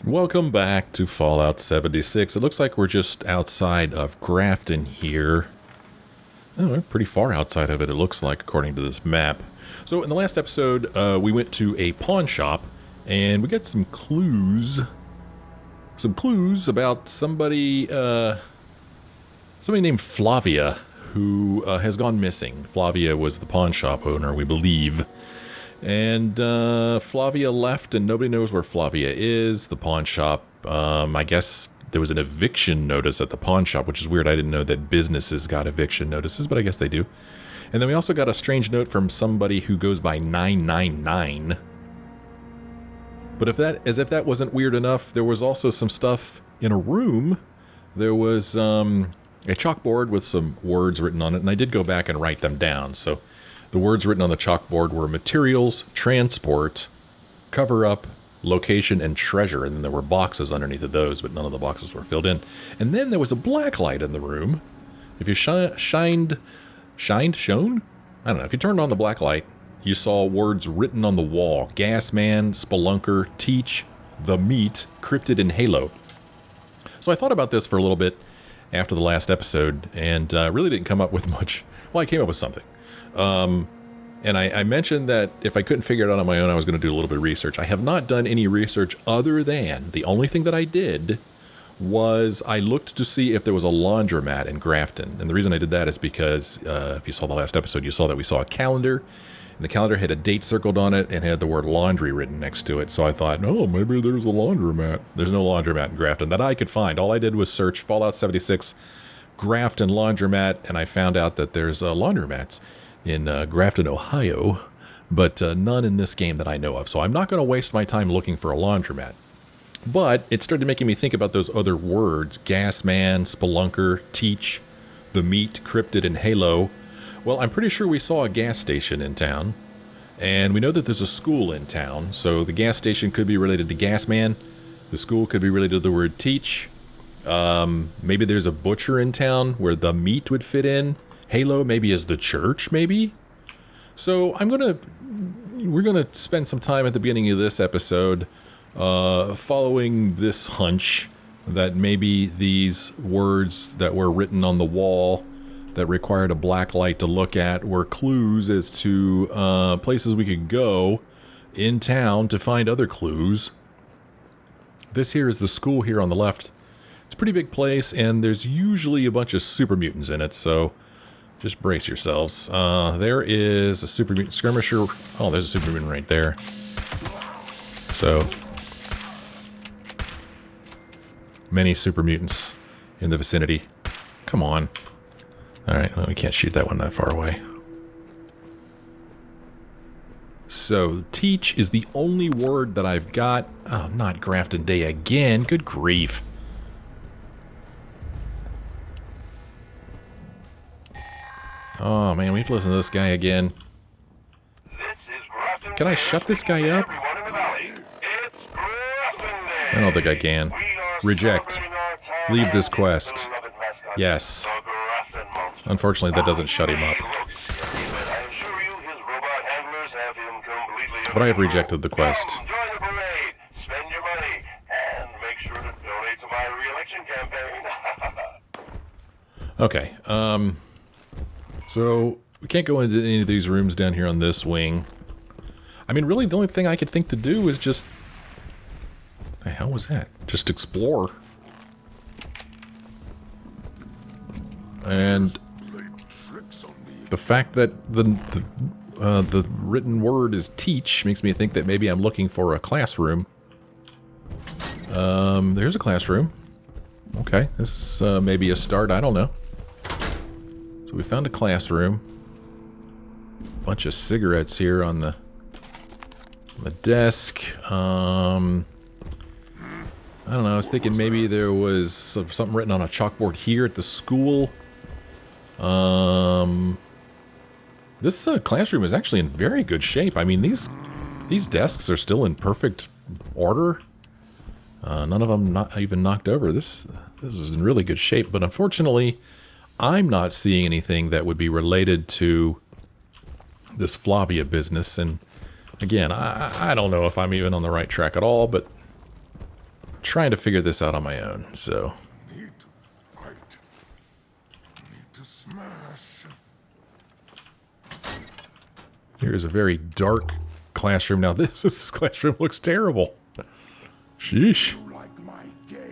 Welcome back to Fallout 76. It looks like we're just outside of Grafton here. Oh, we're pretty far outside of it, it looks like, according to this map. So in the last episode, we went to a pawn shop, and we got some clues. Some clues about somebody named Flavia, who has gone missing. Flavia was the pawn shop owner, we believe. And Flavia left, and nobody knows where Flavia is. The pawn shop, I guess there was an eviction notice at the pawn shop, which is weird. I didn't know that businesses got eviction notices, but I guess they do. And then we also got a strange note from somebody who goes by 999. But as if that wasn't weird enough, there was also some stuff in a room. There was a chalkboard with some words written on it, and I did go back and write them down. So the words written on the chalkboard were materials, transport, cover-up, location, and treasure. And then there were boxes underneath of those, but none of the boxes were filled in. And then there was a black light in the room. If you shone? I don't know. If you turned on the black light, you saw words written on the wall. Gasman, Spelunker, Teach, The Meat, Cryptid, and Halo. So I thought about this for a little bit after the last episode, and really didn't come up with much. Well, I came up with something. And I mentioned that if I couldn't figure it out on my own, I was going to do a little bit of research. I have not done any research other than the only thing that I did was I looked to see if there was a laundromat in Grafton. And the reason I did that is because if you saw the last episode, you saw that we saw a calendar. And the calendar had a date circled on it and had the word laundry written next to it. So I thought, oh, maybe there's a laundromat. There's no laundromat in Grafton that I could find. All I did was search Fallout 76 Grafton laundromat, and I found out that there's laundromats in Grafton, Ohio, but none in this game that I know of. So I'm not going to waste my time looking for a laundromat. But it started making me think about those other words: Gasman, Spelunker, Teach, The Meat, Cryptid, and Halo. Well, I'm pretty sure we saw a gas station in town, and we know that there's a school in town, so the gas station could be related to Gasman. The school could be related to the word Teach. Maybe there's a butcher in town where The Meat would fit in. Halo maybe is the church, maybe? So we're gonna spend some time at the beginning of this episode following this hunch that maybe these words that were written on the wall that required a black light to look at were clues as to places we could go in town to find other clues. This here is the school here on the left. It's a pretty big place, and there's usually a bunch of super mutants in it, so just brace yourselves. There is a super mutant skirmisher. Oh, there's a super mutant right there. So many super mutants in the vicinity. Come on. Alright, well, we can't shoot that one that far away. So, Teach is the only word that I've got. Oh, not Grafton Day again. Good grief. Oh man, we have to listen to this guy again. Can I shut this guy up? I don't think I can. Reject. Leave this quest. Yes. Unfortunately, that doesn't shut him up. But I have rejected the quest. Okay, so we can't go into any of these rooms down here on this wing. I mean, really, the only thing I could think to do is just... the hell was that? Just explore. And the fact that the written word is teach makes me think that maybe I'm looking for a classroom. There's a classroom. Okay, this is maybe a start, I don't know. So we found a classroom. Bunch of cigarettes here on the desk. I don't know, I was thinking maybe there was something written on a chalkboard here at the school. This classroom is actually in very good shape. I mean, these desks are still in perfect order. None of them not even knocked over. This is in really good shape, but unfortunately, I'm not seeing anything that would be related to this Flavia business. And again, I don't know if I'm even on the right track at all, but trying to figure this out on my own, so. Need to fight. Need to smash. Here is a very dark classroom. Now this classroom looks terrible. Sheesh. You like my game,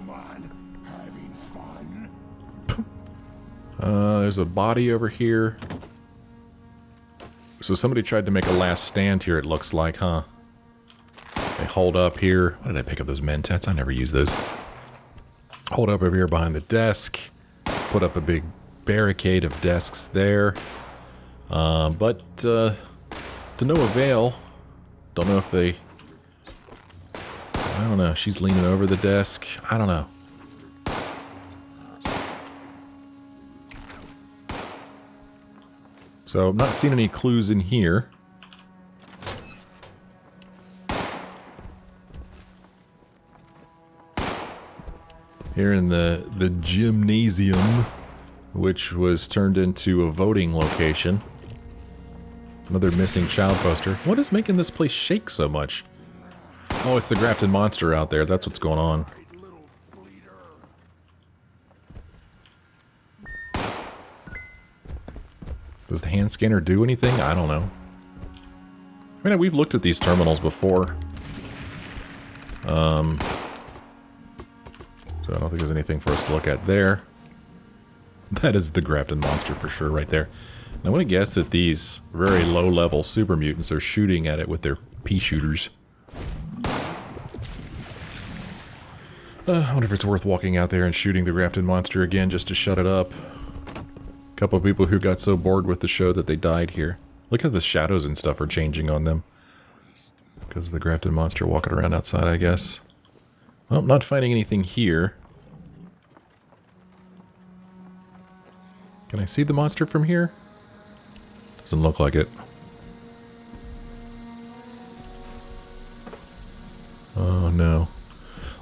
human? Having fun? There's a body over here. So somebody tried to make a last stand here, it looks like, huh? They hold up here. Why did I pick up those mentats? I never use those. Hold up over here behind the desk. Put up a big barricade of desks there. But to no avail. Don't know if they... I don't know. She's leaning over the desk. I don't know. So I'm not seeing any clues in here. Here in the gymnasium, which was turned into a voting location. Another missing child poster. What is making this place shake so much? Oh, it's the Grafton Monster out there. That's what's going on. Does the hand scanner do anything? I don't know. I mean, we've looked at these terminals before. So I don't think there's anything for us to look at there. That is the Grafton Monster for sure right there. And I want to guess that these very low-level super mutants are shooting at it with their pea shooters. I wonder if it's worth walking out there and shooting the Grafton Monster again just to shut it up. A couple of people who got so bored with the show that they died here. Look how the shadows and stuff are changing on them. Because of the Grafton Monster walking around outside, I guess. Well, not finding anything here. Can I see the monster from here? Doesn't look like it. Oh no.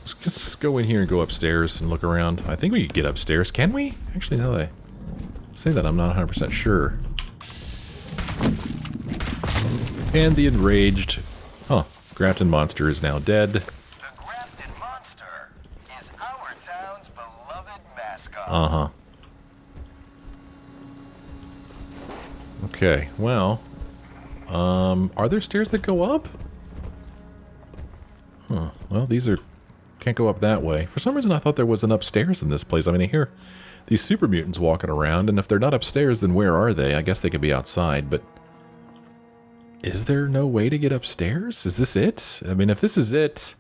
Let's go in here and go upstairs and look around. I think we could get upstairs. Can we? Actually, now that I say that, I'm not 100% sure. And the enraged... Huh. Grafton Monster is now dead. The Grafton Monster is our town's beloved mascot. Uh-huh. Okay, well... are there stairs that go up? Huh. Well, these are... Can't go up that way. For some reason, I thought there was an upstairs in this place. I mean, I hear these super mutants walking around, and if they're not upstairs, then where are they? I guess they could be outside, but... Is there no way to get upstairs? Is this it? I mean, if this is it,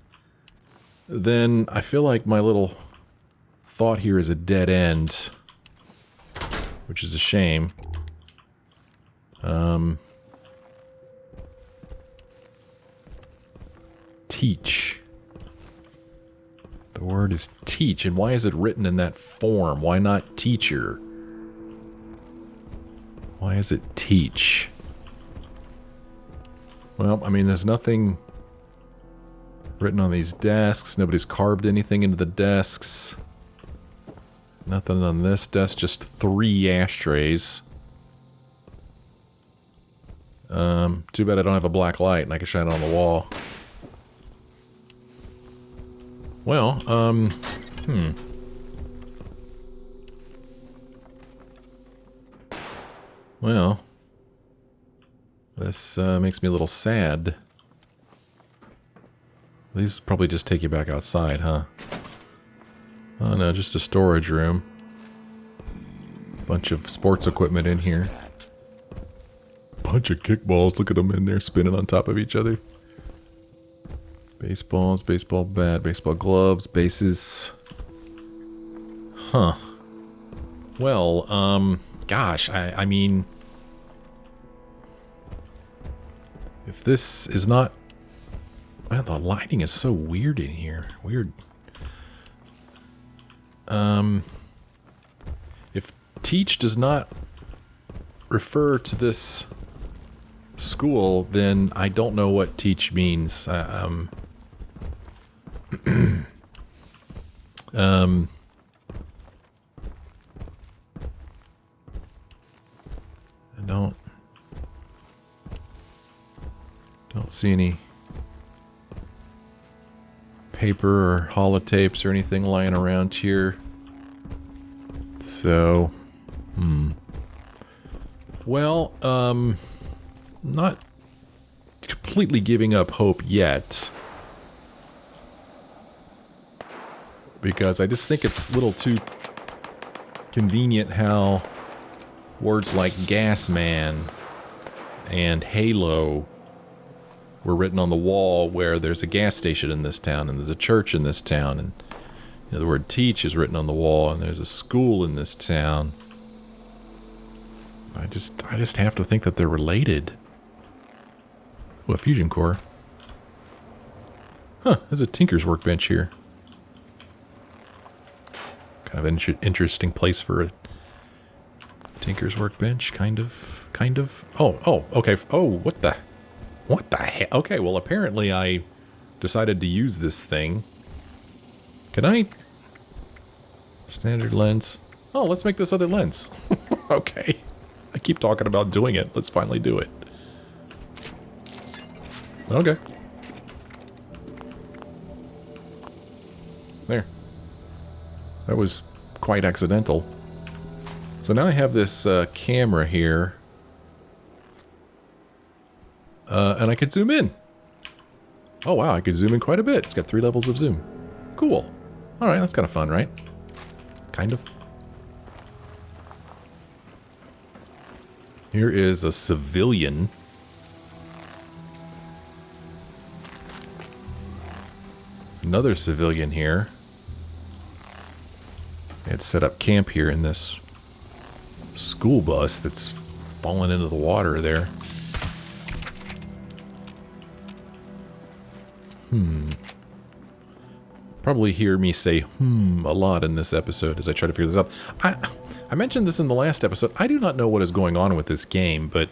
then I feel like my little thought here is a dead end. Which is a shame. Teach. The word is teach, and why is it written in that form? Why not teacher? Why is it teach? Well, I mean, there's nothing written on these desks. Nobody's carved anything into the desks. Nothing on this desk, just 3 ashtrays. Too bad I don't have a black light and I can shine it on the wall. Well, Well, this makes me a little sad. These probably just take you back outside, huh? Oh no, just a storage room. Bunch of sports equipment in here. Bunch of kickballs, look at them in there spinning on top of each other. Baseballs, baseball bat, baseball gloves, bases. Huh. Well, gosh, I mean... If this is not... Man, the lighting is so weird in here. Weird. If teach does not refer to this school, then I don't know what teach means. I don't see any paper or holotapes or anything lying around here. So, well, not completely giving up hope yet, because I just think it's a little too convenient how words like gas man and Halo were written on the wall where there's a gas station in this town and there's a church in this town, and you know, the word teach is written on the wall and there's a school in this town. I just have to think that they're related. Oh, a fusion core. Huh, there's a tinker's workbench here. Kind of an interesting place for a tinker's workbench, kind of. Oh, okay. Oh, what the heck? Okay, well, apparently I decided to use this thing. Can I? Standard lens. Oh, let's make this other lens. Okay. I keep talking about doing it. Let's finally do it. Okay. There. That was quite accidental. So now I have this camera here. And I could zoom in. Oh wow, I could zoom in quite a bit. It's got 3 levels of zoom. Cool. Alright, that's kind of fun, right? Kind of. Here is a civilian. Another civilian here. Had set up camp here in this school bus that's fallen into the water there. Probably hear me say a lot in this episode as I try to figure this out. I mentioned this in the last episode. I do not know what is going on with this game, but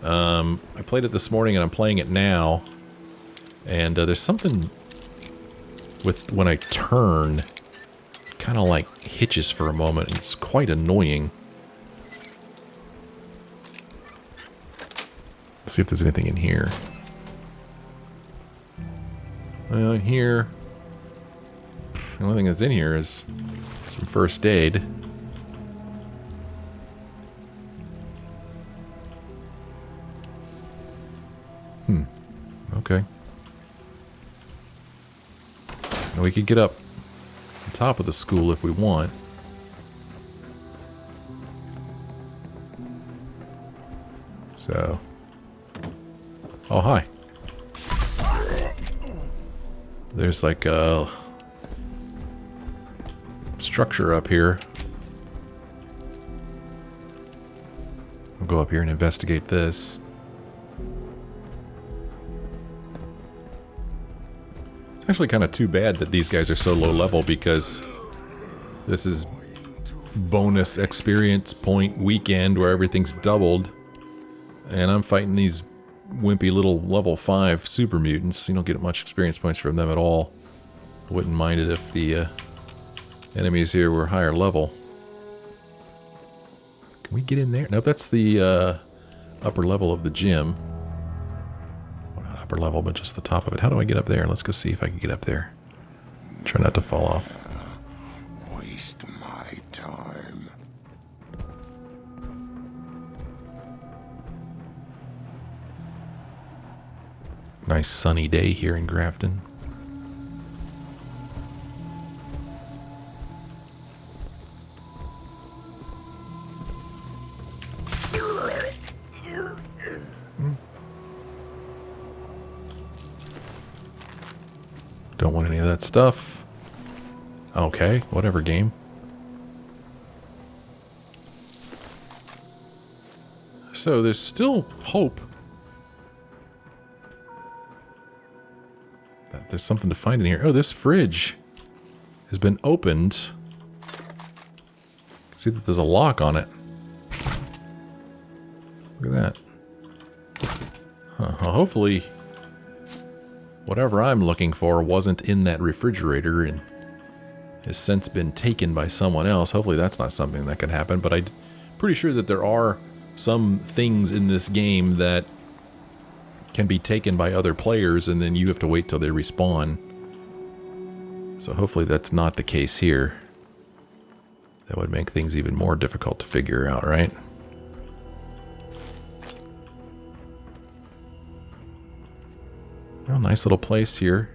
I played it this morning and I'm playing it now. And there's something with when I turn, kind of like hitches for a moment. It's quite annoying. Let's see if there's anything in here. In here, the only thing that's in here is some first aid. Okay. Now we could get up the top of the school if we want. So. Oh, hi. There's like a structure up here. I'll go up here and investigate this. It's actually kind of too bad that these guys are so low level, because this is bonus experience point weekend where everything's doubled. And I'm fighting these wimpy little level 5 super mutants. You don't get much experience points from them at all. I wouldn't mind it if the enemies here were higher level. Can we get in there? Nope, that's the upper level of the gym. Well, not upper level, but just the top of it. How do I get up there? Let's go see if I can get up there. Try not to fall off. Waste my time. Nice sunny day here in Grafton. Don't want any of that stuff. Okay, whatever, game. So there's still hope that there's something to find in here. Oh, this fridge has been opened. See that there's a lock on it. Look at that. Well, hopefully whatever I'm looking for wasn't in that refrigerator and has since been taken by someone else. Hopefully that's not something that could happen, but I'm pretty sure that there are some things in this game that can be taken by other players and then you have to wait till they respawn So hopefully that's not the case here. That would make things even more difficult to figure out, right? Oh, nice little place here.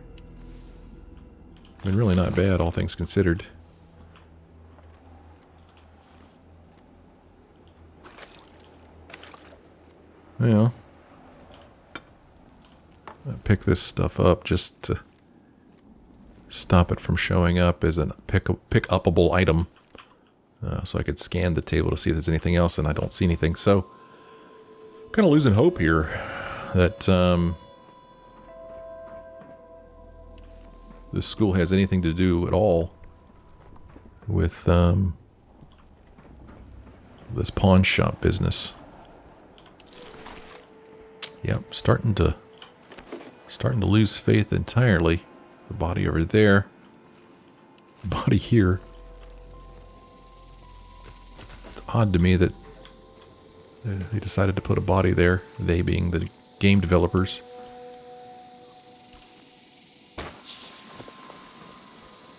I mean, really not bad, all things considered. Well, I'll pick this stuff up just to stop it from showing up as a pick-upable item. So I could scan the table to see if there's anything else, and I don't see anything. So, I'm kind of losing hope here that this school has anything to do at all with this pawn shop business. Yep, starting to lose faith entirely. The body over there, the body here. It's odd to me that they decided to put a body there, they being the game developers.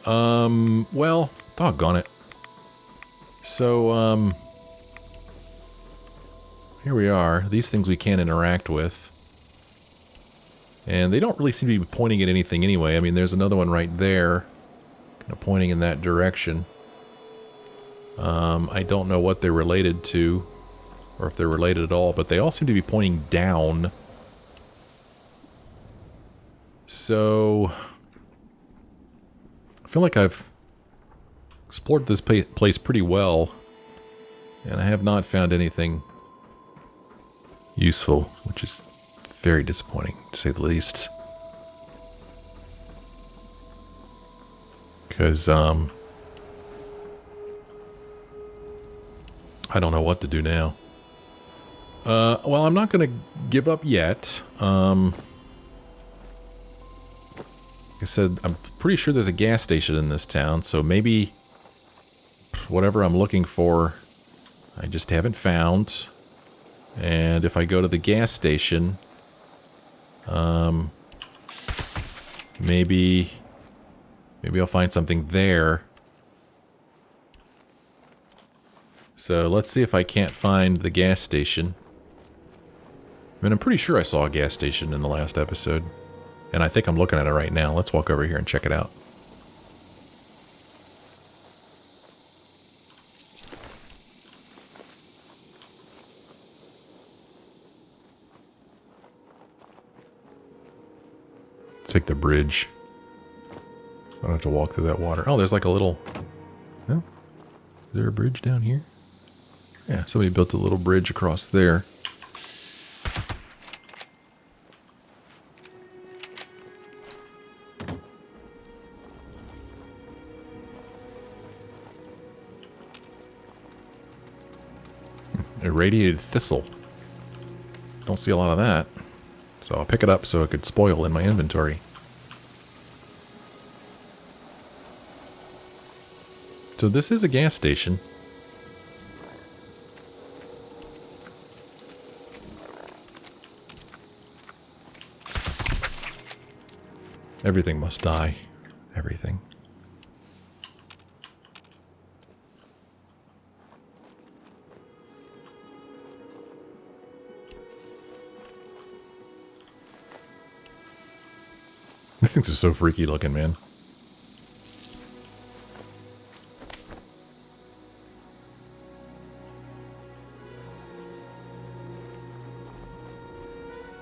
Well, doggone it. So, here we are. These things we can't interact with. And they don't really seem to be pointing at anything anyway. I mean, there's another one right there, kind of pointing in that direction. I don't know what they're related to, or if they're related at all, but they all seem to be pointing down. So, I feel like I've explored this place pretty well, and I have not found anything useful, which is very disappointing, to say the least. Because, I don't know what to do now. Well, I'm not going to give up yet. Like I said, I'm pretty sure there's a gas station in this town, so maybe whatever I'm looking for, I just haven't found. And if I go to the gas station, maybe I'll find something there. So let's see if I can't find the gas station. I mean, I'm pretty sure I saw a gas station in the last episode. And I think I'm looking at it right now. Let's walk over here and check it out. Let's take the bridge. I don't have to walk through that water. Oh, there's like a little... Oh, is there a bridge down here? Yeah, somebody built a little bridge across there. Irradiated thistle. Don't see a lot of that. So I'll pick it up so it could spoil in my inventory. So this is a gas station. Everything must die. Everything. These things are so freaky looking, man.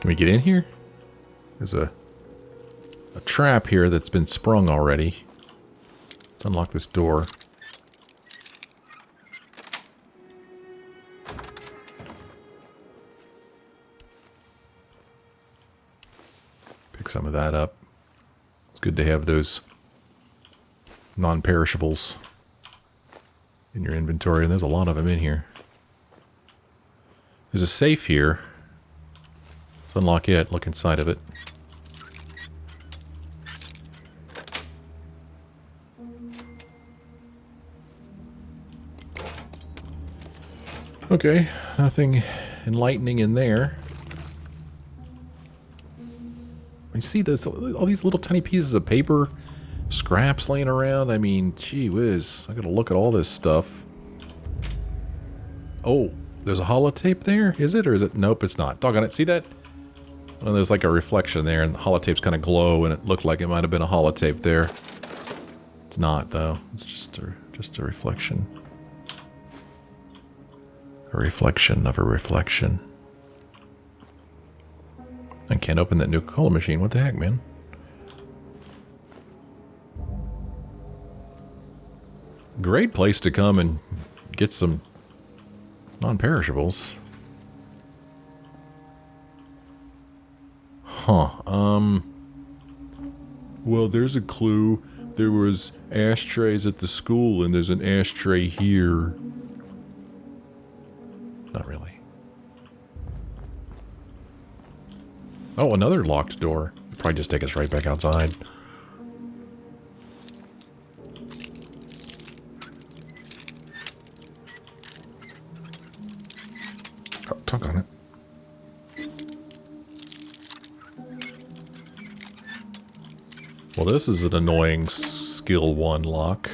Can we get in here? There's a trap here that's been sprung already. Let's unlock this door. Pick some of that up. It's good to have those non-perishables in your inventory, and there's a lot of them in here. There's a safe here. Let's unlock it, look inside of it. Okay, nothing enlightening in there. You see this, all these little tiny pieces of paper scraps laying around. I mean, gee whiz. I gotta look at all this stuff. Oh, there's a holotape there? Is it? Or is it? Nope, it's not. Doggone it. See that? Well, there's like a reflection there, and the holotapes kind of glow, and it looked like it might have been a holotape there. It's not, though. It's just a reflection. A reflection of a reflection. I can't open that Nuka-Cola machine. What the heck, man? Great place to come and get some non-perishables. Huh. Well, there's a clue. There was ashtrays at the school, and there's an ashtray here. Not really. Oh, another locked door. It'll probably just take us right back outside. Oh, talk on it. Well, this is an annoying skill 1 lock.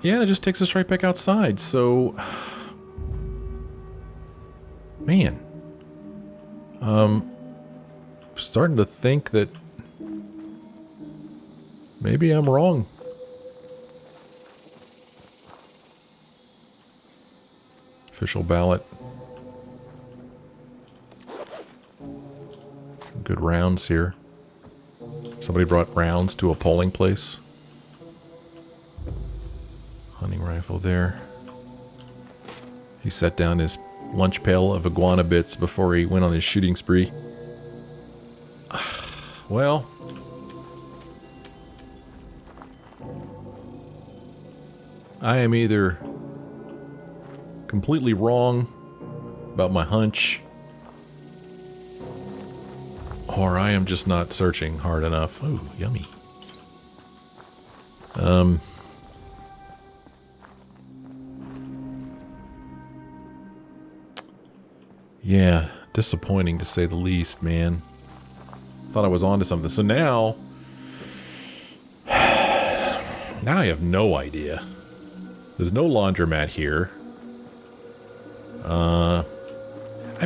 Yeah, and it just takes us right back outside, so... Man. Starting to think that... maybe I'm wrong. Official ballot. Good rounds here. Somebody brought rounds to a polling place. Hunting rifle there. He set down his lunch pail of iguana bits before he went on his shooting spree. Well, I am either completely wrong about my hunch, or I am just not searching hard enough. Ooh, yummy. Yeah, disappointing to say the least, man. Thought I was onto something. So now I have no idea. There's no laundromat here. I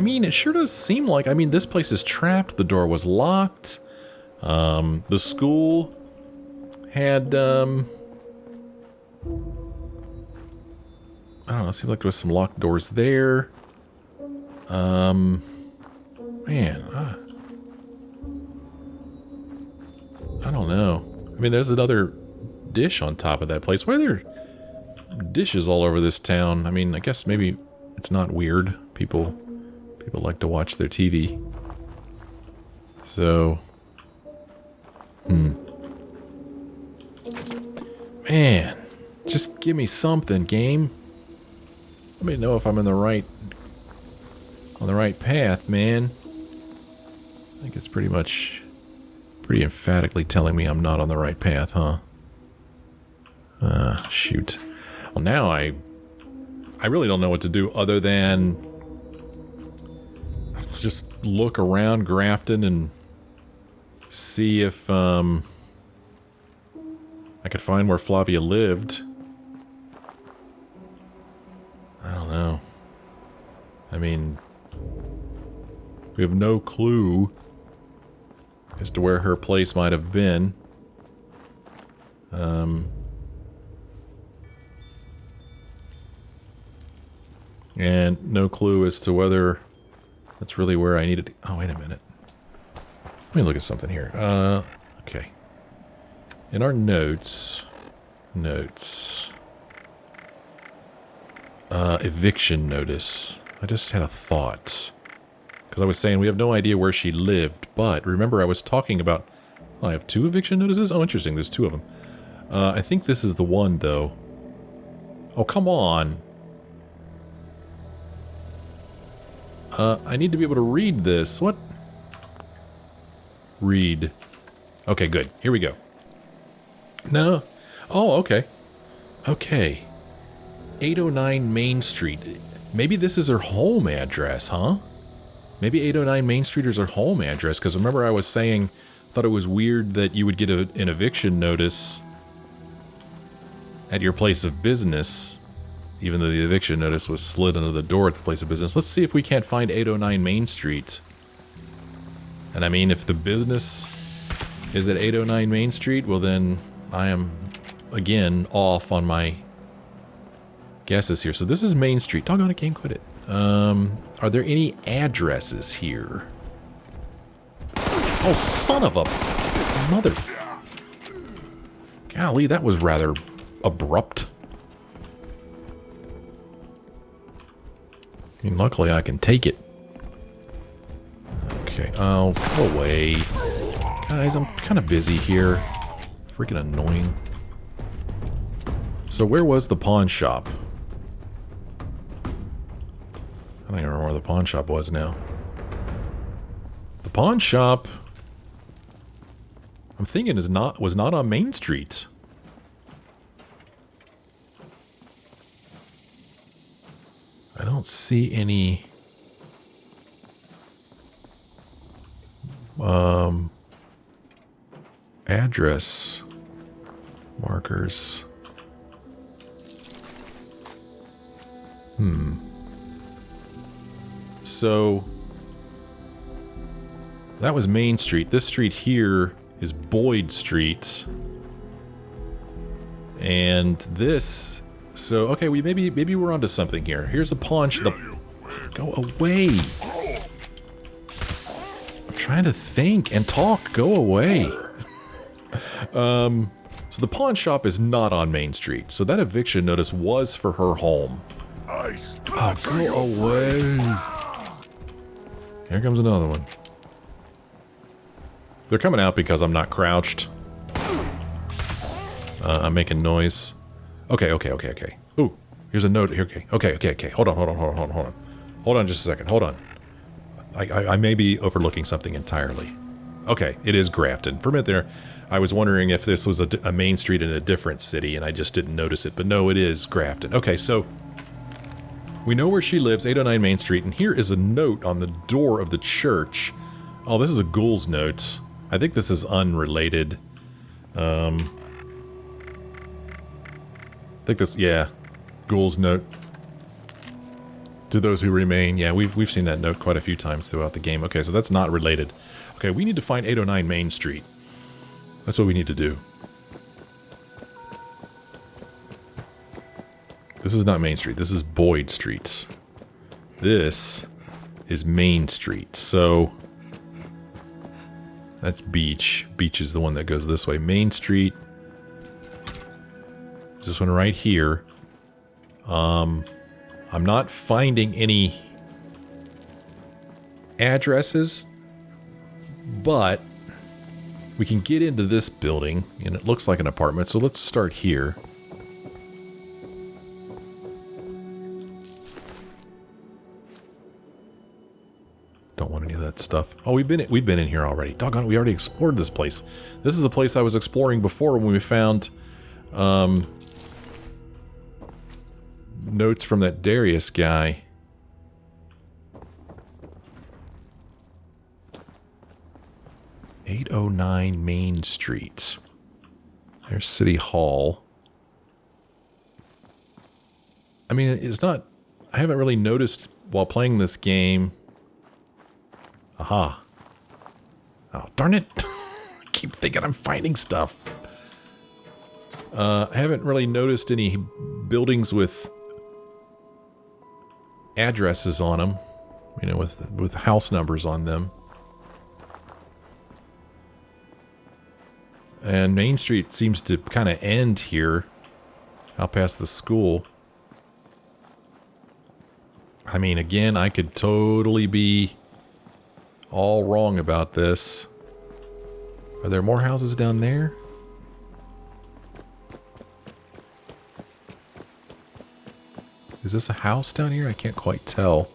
mean, it sure does seem like... I mean, this place is trapped. The door was locked. The school had... I don't know, it seemed like there was some locked doors there. Man, I don't know. I mean, there's another dish on top of that place. Why are there dishes all over this town? I mean, I guess maybe it's not weird. People like to watch their TV. So, man, just give me something, game. Let me know if I'm on the right path, man. I think it's pretty emphatically telling me I'm not on the right path, huh? Shoot. Well, now I really don't know what to do other than just look around Grafton and see if I could find where Flavia lived. I don't know. I mean, we have no clue as to where her place might have been. And no clue as to whether that's really where I needed to... Oh, wait a minute. Let me look at something here. Okay. In our notes... Eviction notice. I just had a thought. Because I was saying we have no idea where she lived, but remember I was talking about... Oh, I have 2 eviction notices? Oh, interesting, there's 2 of them. I think this is the one, though. Oh, come on. I need to be able to read this. What? Read. Okay, good. Here we go. No. Oh, okay. Okay. 809 Main Street. Maybe this is her home address, huh? Maybe 809 Main Street is her home address, because remember I was saying Thought it was weird that you would get an eviction notice at your place of business, even though the eviction notice was slid under the door at the place of business. Let's see if we can't find 809 Main Street. And I mean, if the business is at 809 Main Street, well then I am, again, off on my guesses here. So this is Main Street. Doggone it, game, quit it. Are there any addresses here? Oh, son of a mother... Golly, that was rather abrupt. I mean, luckily I can take it. Okay, oh, go away. Guys, I'm kind of busy here. Freaking annoying. So where was the pawn shop? I don't even remember where the pawn shop was now. The pawn shop, I'm thinking, was not on Main Street. I don't see any address markers. So that was Main Street. This street here is Boyd Street. And this, so okay, maybe we're onto something here. Here's a pawn shop. Go away. I'm trying to think and talk. Go away. So the pawn shop is not on Main Street. So that eviction notice was for her home. Oh, go away. Here comes another one. They're coming out because I'm not crouched. I'm making noise. Okay. Ooh, here's a note here. Okay. Hold on. Hold on just a second. Hold on. I may be overlooking something entirely. Okay, it is Grafton. For a minute there, I was wondering if this was a main street in a different city, and I just didn't notice it. But no, it is Grafton. Okay, so we know where she lives, 809 Main Street, and here is a note on the door of the church. Oh, this is a ghoul's note. I think this is unrelated. I think this, yeah, ghoul's note. To those who remain. Yeah, we've seen that note quite a few times throughout the game. Okay, so that's not related. Okay, we need to find 809 Main Street. That's what we need to do. This is not Main Street. This is Boyd Street. This is Main Street. So that's Beach. Beach is the one that goes this way. Main Street is this one right here. I'm not finding any addresses, but we can get into this building, and it looks like an apartment, so let's start here. Don't want any of that stuff. Oh, we've been in here already. Doggone it, we already explored this place. This is the place I was exploring before when we found notes from that Darius guy. "809 Main Street." There's City Hall. I mean, it's not... I haven't really noticed while playing this game... Aha. Oh, darn it. I keep thinking I'm finding stuff. I haven't really noticed any buildings with addresses on them. You know, with house numbers on them. And Main Street seems to kind of end here. Out past the school. I mean, again, I could totally be all wrong about this. Are there more houses down there? Is this a house down here? I can't quite tell.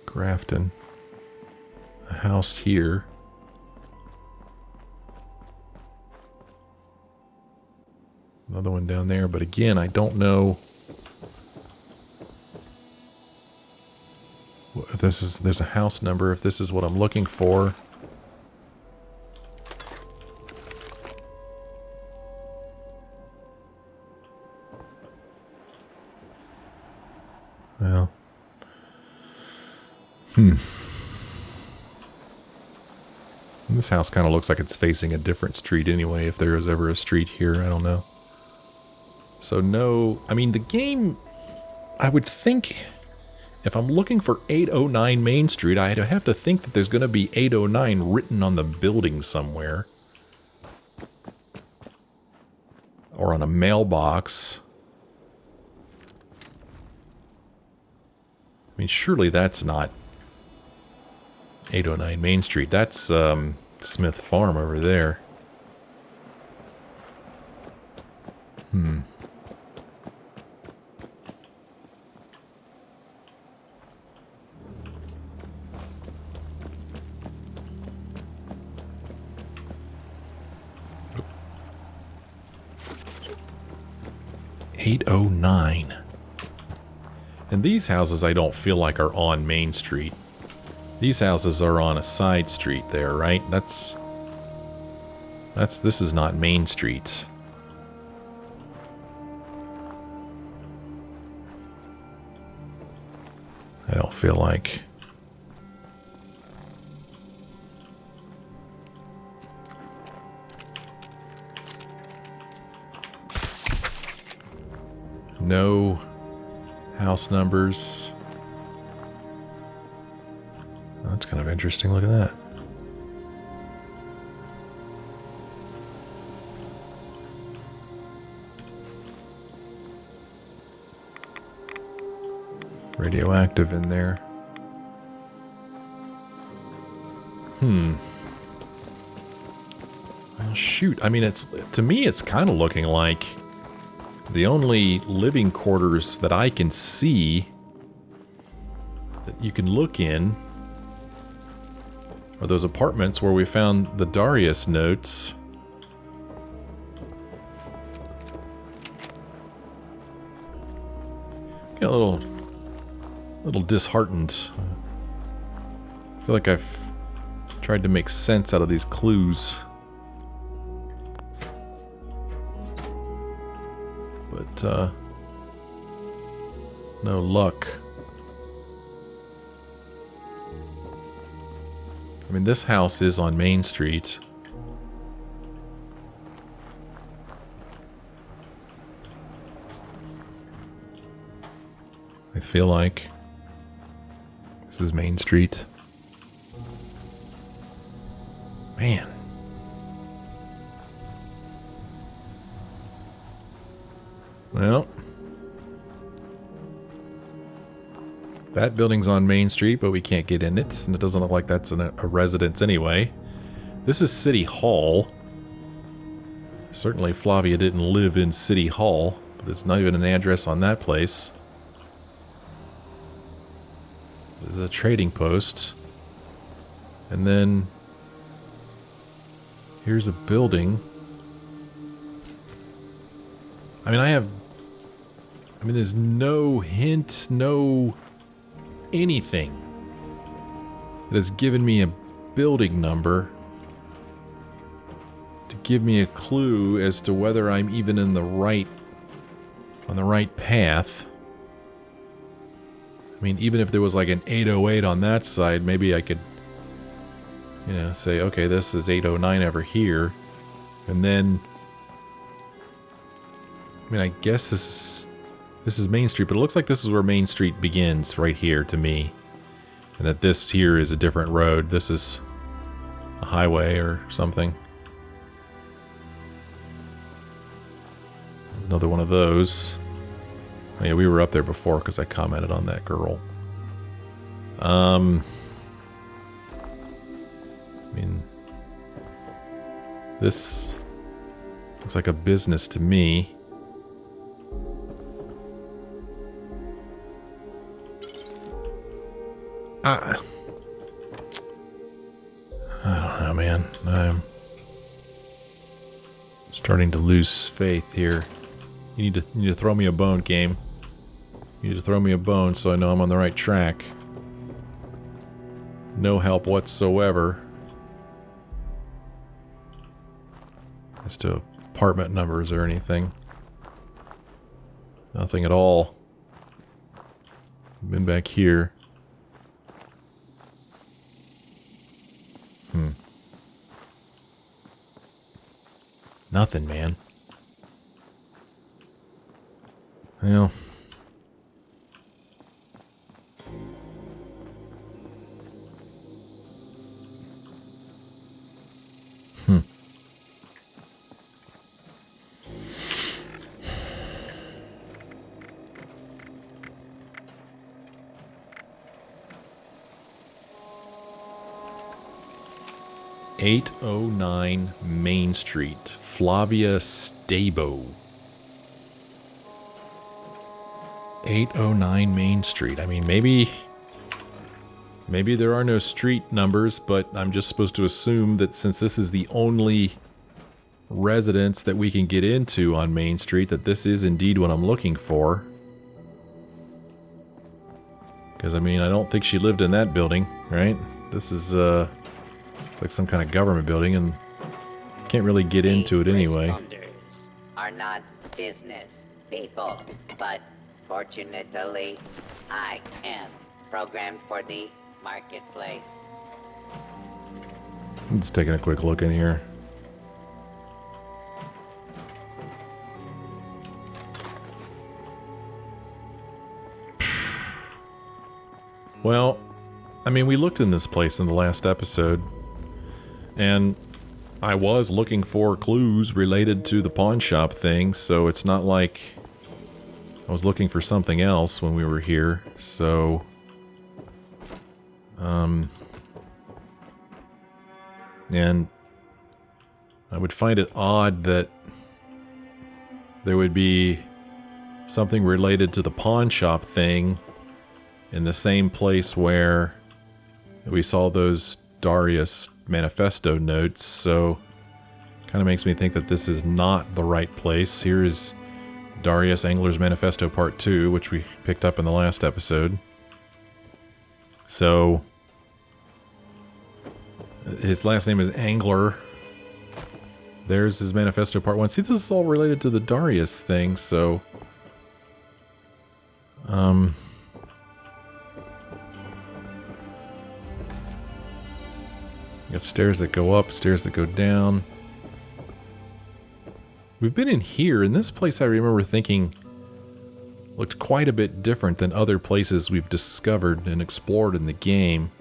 Grafton. A house here. Another one down there, but again, I don't know. if there's a house number, if this is what I'm looking for. Well. This house kind of looks like it's facing a different street anyway, if there is ever a street here, I don't know. So no, I mean the game, I would think, if I'm looking for 809 Main Street, I'd have to think that there's going to be 809 written on the building somewhere. Or on a mailbox. I mean, surely that's not 809 Main Street. That's Smith Farm over there. 809. And these houses I don't feel like are on Main Street. These houses are on a side street there, right? This is not Main Street. I don't feel like. No house numbers. Oh, that's kind of interesting. Look at that. Radioactive in there. Well, shoot. I mean, to me, it's kind of looking like the only living quarters that I can see that you can look in are those apartments where we found the Darius notes. Get a little disheartened. I feel like I've tried to make sense out of these clues. But, no luck. I mean, this house is on Main Street. I feel like this is Main Street. Man. Well, that building's on Main Street, but we can't get in it, and it doesn't look like that's a residence anyway. This is City Hall. Certainly Flavia didn't live in City Hall, but there's not even an address on that place. There's a trading post. And then here's a building. I mean, there's no hint, no anything that has given me a building number to give me a clue as to whether I'm even on the right path. I mean, even if there was like an 808 on that side, maybe I could, say, okay, this is 809 over here. And then, I mean, I guess this is Main Street, but it looks like this is where Main Street begins, right here, to me. And that this here is a different road. This is a highway or something. There's another one of those. Oh yeah, we were up there before because I commented on that girl. I mean, this looks like a business to me. I don't know, man. I'm starting to lose faith here. You need to throw me a bone, game. You need to throw me a bone so I know I'm on the right track. No help whatsoever as to apartment numbers or anything. Nothing at all. Been back here. Nothing, man. Well. Hmm. 809 Main Street, Flavia Stabo. 809 Main Street. I mean, maybe there are no street numbers, but I'm just supposed to assume that since this is the only residence that we can get into on Main Street, that this is indeed what I'm looking for. Because, I mean, I don't think she lived in that building, right? This is, it's like some kind of government building, and can't really get into it anyway. Responders are not business people, but fortunately, I am programmed for the marketplace. I'm just taking a quick look in here. Well, I mean, we looked in this place in the last episode, and I was looking for clues related to the pawn shop thing, so it's not like I was looking for something else when we were here, so... And I would find it odd that there would be something related to the pawn shop thing in the same place where we saw those Darius Manifesto notes, so kind of makes me think that this is not the right place. Here is Darius Angler's Manifesto Part 2, which we picked up in the last episode. So his last name is Angler. There's his Manifesto Part 1. See, this is all related to the Darius thing, so... You got stairs that go up, stairs that go down. We've been in here, and this place I remember thinking looked quite a bit different than other places we've discovered and explored in the game.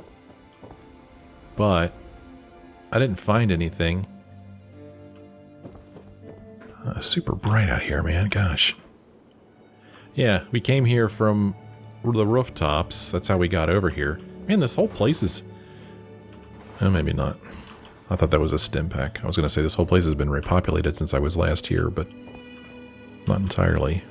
But I didn't find anything. Super bright out here, man. Gosh. Yeah, we came here from the rooftops. That's how we got over here. Man, this whole place is... maybe not. I thought that was a stim pack. I was going to say this whole place has been repopulated since I was last here, but not entirely.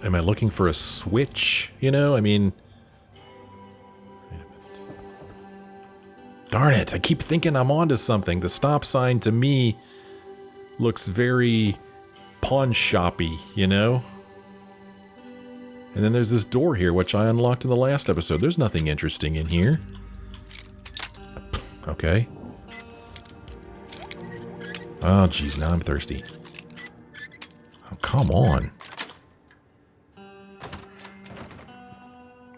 Am I looking for a switch? You know, I mean... Darn it, I keep thinking I'm onto something. The stop sign to me looks very pawn shoppy, you know? And then there's this door here, which I unlocked in the last episode. There's nothing interesting in here. Okay. Oh, geez, now I'm thirsty. Oh, come on.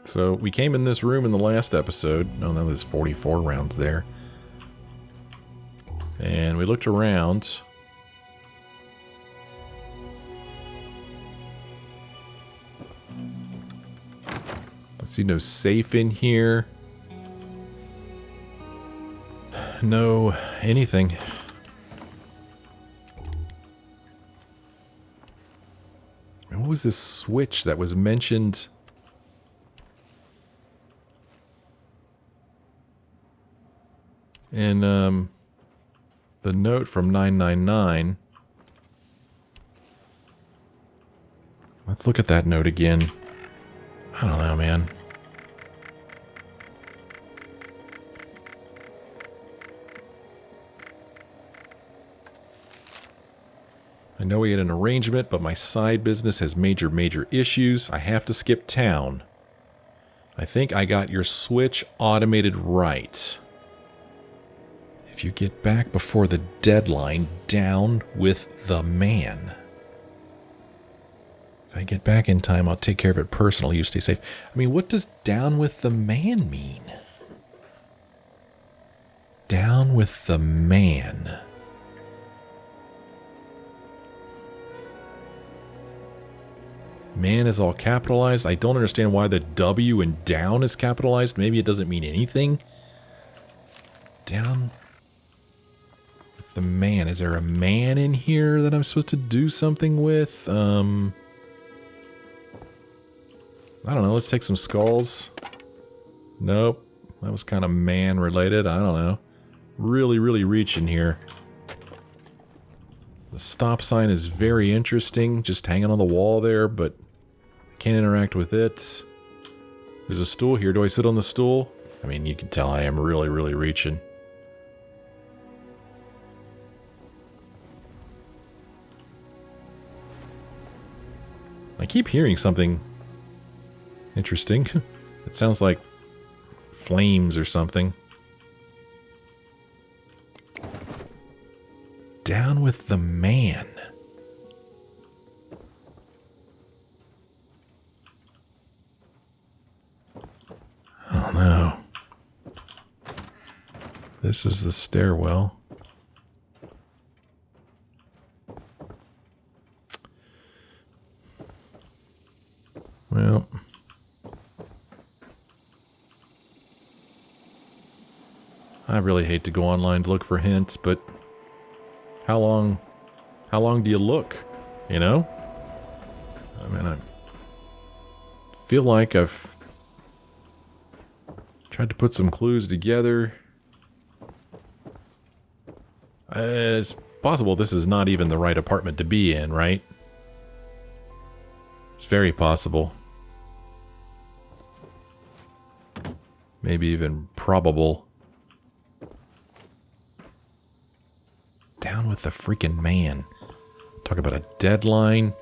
So, we came in this room in the last episode. Oh, no, there's 44 rounds there. And we looked around. I see no safe in here. No anything. And what was this switch that was mentioned... in the note from 999. Let's look at that note again. I don't know, man. I know we had an arrangement, but my side business has major issues. I have to skip town. I think I got your switch automated right. If you get back before the deadline, down with the man. If I get back in time, I'll take care of it personally. You stay safe. I mean, what does down with the man mean? Down with the man. Man is all capitalized. I don't understand why the W in down is capitalized. Maybe it doesn't mean anything. Down with the man. Is there a man in here that I'm supposed to do something with? I don't know. Let's take some skulls. Nope. That was kind of man related. I don't know. Really reaching here. The stop sign is very interesting, just hanging on the wall there, but I can't interact with it. There's a stool here. Do I sit on the stool? I mean, you can tell I am really reaching. I keep hearing something interesting. It sounds like flames or something. Down with the man. Oh no. This is the stairwell. Well. I really hate to go online to look for hints, but how long do you look, you know? I mean, I feel like I've tried to put some clues together. It's possible this is not even the right apartment to be in, right? It's very possible. Maybe even probable. Down with the freaking man. Talk about a deadline.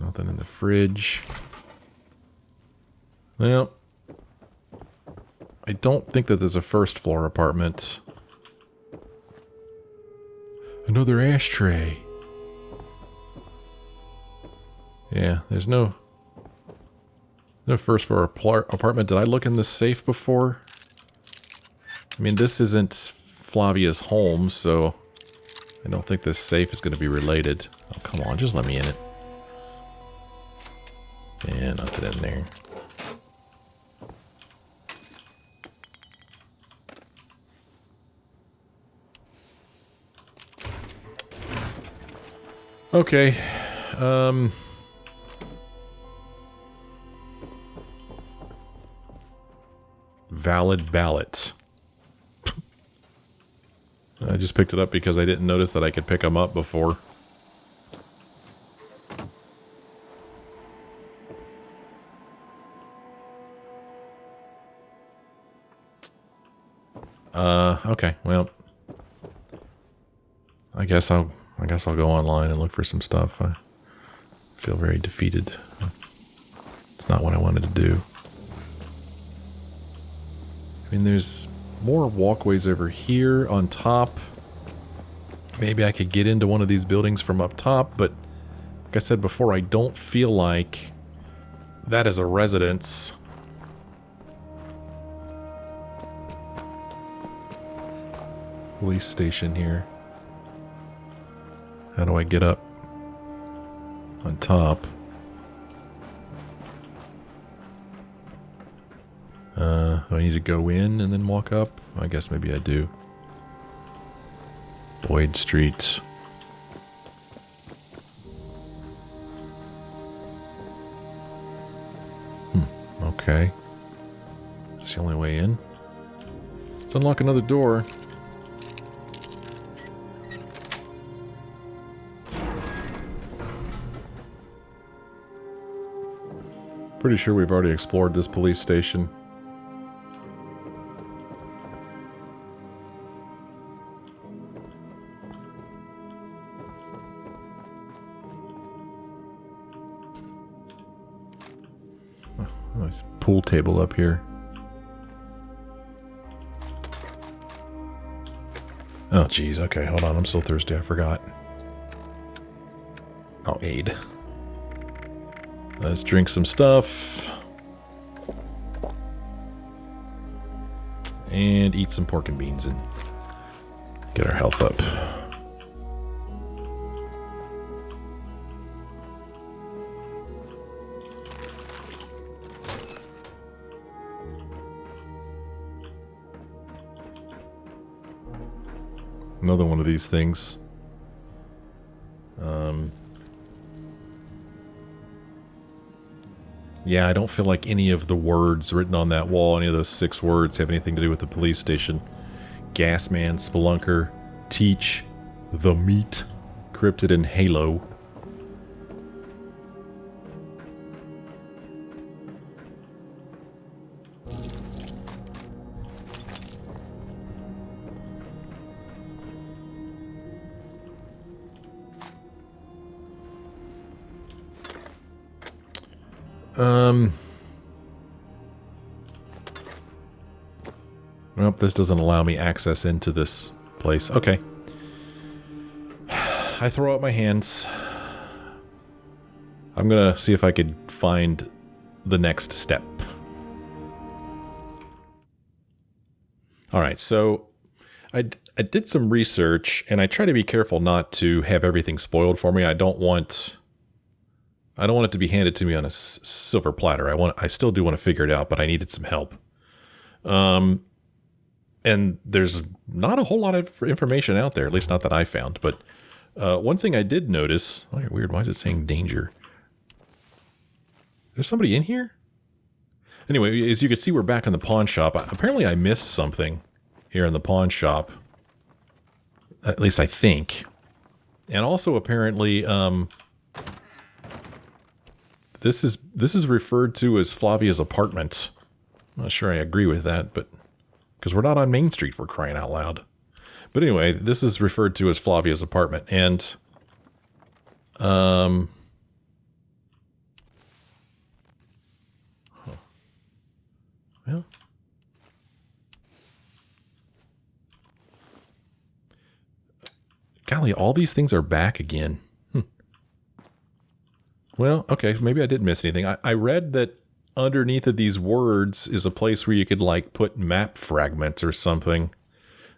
Nothing in the fridge. Well, I don't think that there's a first floor apartment. Another ashtray. Yeah, there's no first floor apartment. Did I look in this safe before? I mean, this isn't Flavia's home, so I don't think this safe is going to be related. Oh, come on, just let me in it. Yeah, nothing in there. Okay, valid ballot. I just picked it up because I didn't notice that I could pick them up before. Okay, well, I guess I'll go online and look for some stuff. I feel very defeated. It's not what I wanted to do. I mean, there's more walkways over here on top. Maybe I could get into one of these buildings from up top, but like I said before, I don't feel like that is a residence. Police station here. How do I get up on top? Do I need to go in and then walk up? I guess maybe I do. Boyd Street. Okay. It's the only way in. Let's unlock another door. Pretty sure we've already explored this police station. Nice pool table up here. Oh, geez. Okay, hold on. I'm still thirsty. I forgot. Oh, aid. Let's drink some stuff. And eat some pork and beans and get our health up. Another one of these things. Yeah, I don't feel like any of the words written on that wall, any of those 6 words, have anything to do with the police station. Gasman, Spelunker, Teach, The Meat, Cryptid, and Halo. Well, this doesn't allow me access into this place. Okay. I throw up my hands. I'm gonna see if I could find the next step. Alright, so I did some research, and I try to be careful not to have everything spoiled for me. I don't want it to be handed to me on a silver platter. I still do want to figure it out, but I needed some help. And there's not a whole lot of information out there, at least not that I found. But one thing I did notice... Oh, weird, why is it saying danger? There's somebody in here? Anyway, as you can see, we're back in the pawn shop. Apparently I missed something here in the pawn shop. At least I think. And also apparently... This is referred to as Flavius Apartment. I'm not sure I agree with that, but... Because we're not on Main Street, for crying out loud. But anyway, this is referred to as Flavius Apartment. And... Well... Golly, all these things are back again. Well, okay, maybe I didn't miss anything. I read that underneath of these words is a place where you could, like, put map fragments or something.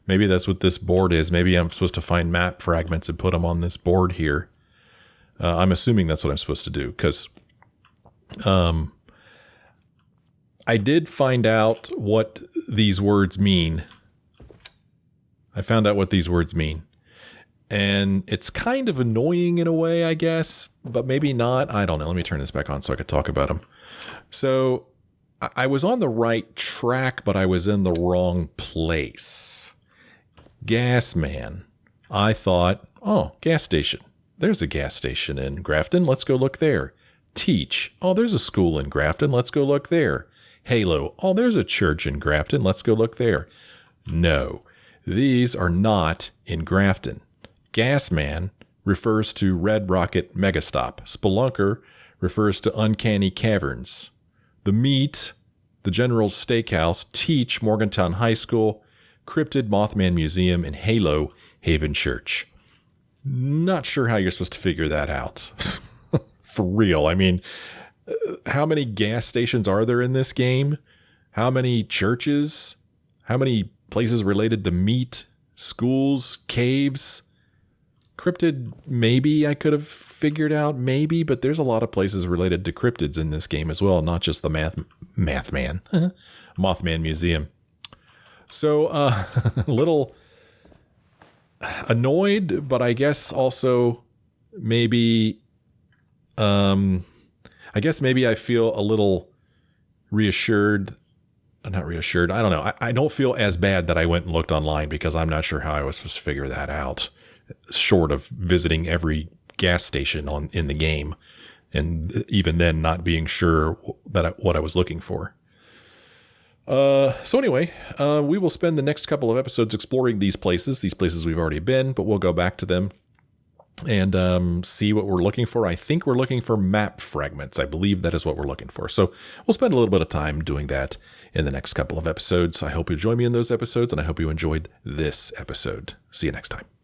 Maybe that's what this board is. Maybe I'm supposed to find map fragments and put them on this board here. I'm assuming that's what I'm supposed to do, because I did find out what these words mean. I found out what these words mean. And it's kind of annoying in a way, I guess, but maybe not. I don't know. Let me turn this back on so I could talk about them. So I was on the right track, but I was in the wrong place. Gas man. I thought, oh, gas station. There's a gas station in Grafton. Let's go look there. Teach. Oh, there's a school in Grafton. Let's go look there. Halo. Oh, there's a church in Grafton. Let's go look there. No, these are not in Grafton. Gasman refers to Red Rocket Megastop. Spelunker refers to Uncanny Caverns. The Meat, the General's Steakhouse, Teach, Morgantown High School, Cryptid, Mothman Museum, and Halo, Haven Church. Not sure how you're supposed to figure that out. For real. I mean, how many gas stations are there in this game? How many churches? How many places related to meat? Schools? Caves? Cryptid, maybe I could have figured out, maybe, but there's a lot of places related to cryptids in this game as well, not just the Mothman Museum. So, a little annoyed, but I guess also maybe, I feel a little reassured. Not reassured. I don't know. I don't feel as bad that I went and looked online, because I'm not sure how I was supposed to figure that out. Short of visiting every gas station in the game, and even then not being sure what I was looking for. So anyway, we will spend the next couple of episodes exploring these places we've already been, but we'll go back to them and see what we're looking for. I think we're looking for map fragments. I believe that is what we're looking for. So we'll spend a little bit of time doing that in the next couple of episodes. I hope you join me in those episodes, and I hope you enjoyed this episode. See you next time.